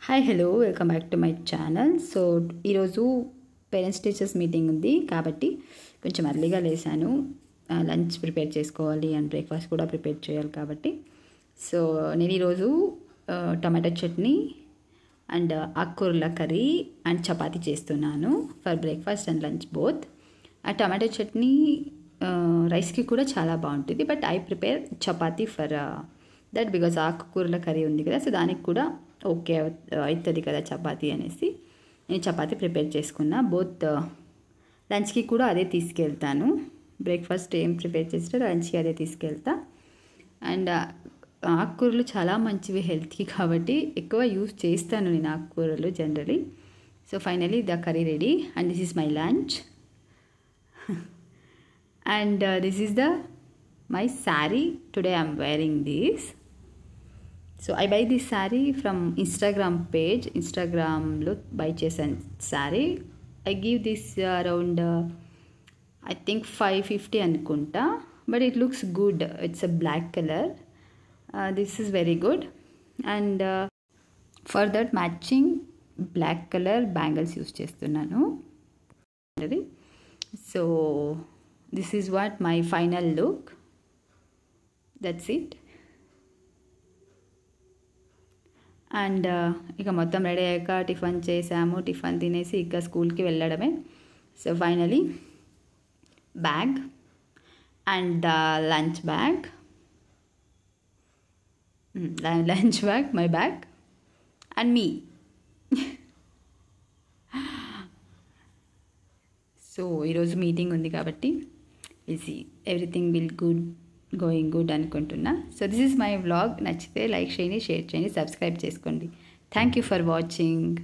Hi hello welcome back to my channel. So ఈరోజు parents teachers meeting ఉంది కాబట్టి కొంచెం ఎర్లీగా లేసాను. లంచ్ ప్రిపేర్ చేసుకోవాలి అండ్ బ్రేక్ఫాస్ట్ కూడా ప్రిపేర్ చేయాలి కాబట్టి సో నేను ఈరోజు టమాటో చట్నీ అండ్ ఆకుకూరల కర్రీ అండ్ చపాతీ చేస్తున్నాను for breakfast and lunch both. ఆ టమాటో చట్నీ రైస్కి కూడా చాలా బాగుంటుంది, but I prepare chapati for that because ఆకుకూరల కర్రీ ఉంది కదా, సో దానికి కూడా ఓకే అవుతుంది కదా చపాతీ అనేసి నేను చపాతీ ప్రిపేర్ చేసుకున్నా. బోత్ లంచ్కి కూడా అదే తీసుకెళ్తాను. బ్రేక్ఫాస్ట్ ఏం ప్రిపేర్ చేస్తారో లంచ్కి అదే తీసుకెళ్తా. అండ్ ఆకుకూరలు చాలా మంచివి హెల్త్కి కాబట్టి ఎక్కువ యూస్ చేస్తాను నేను ఆకుకూరలు generally. So finally the curry ready and this is my lunch and this is my saree. Today I'm wearing this. So I buy this saree from Instagram page. Instagram lo buy chesan saree. I give this around I think 550 anukunta, but it looks good. It's a black color. This is very good, and for that matching black color bangles use chestunnanu. So this is what my final look. That's it. And ఇక మొత్తం ready అయ్యాక tiffin చేసాము. Tiffin తినేసి ఇక స్కూల్కి వెళ్ళడమే. So finally bag and the lunch bag, my bag and me. So ఈరోజు meeting ఉంది కాబట్టి ఎవ్రీథింగ్ విల్ గోయింగ్ గుడ్ అనుకుంటున్నా. So this is my vlog. నచ్చితే లైక్ చేయండి, షేర్ చేయండి, సబ్స్క్రైబ్ చేసుకోండి. Thank you for watching.